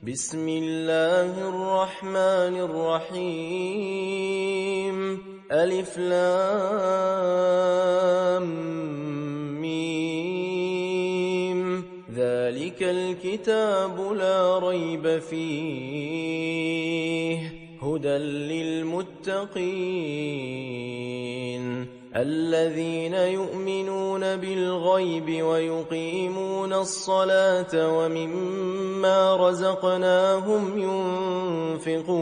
بسم الله الرحمن الرحيم ألف لام ميم ذلك الكتاب لا ريب فيه هدى للمتقين الذين يؤمنون بالغيب ويقيمون الصلاة ومما رزقناهم ينفقون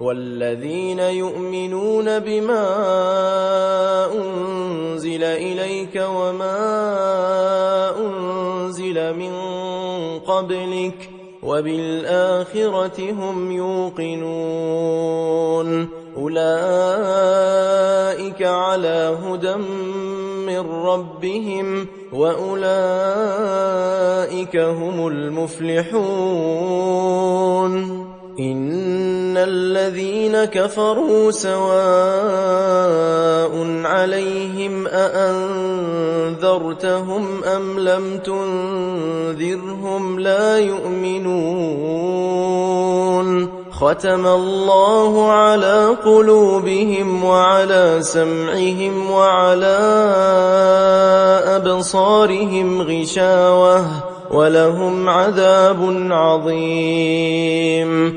والذين يؤمنون بما أنزل إليك وما أنزل من قبلك وبالآخرة هم يوقنون أولئك على هدى من ربهم وأولئك هم المفلحون إن الذين كفروا سواء عليهم أأنذرتهم أم لم تنذرهم لا يؤمنون ختم الله على قلوبهم وعلى سمعهم وعلى أبصارهم غشاوة ولهم عذاب عظيم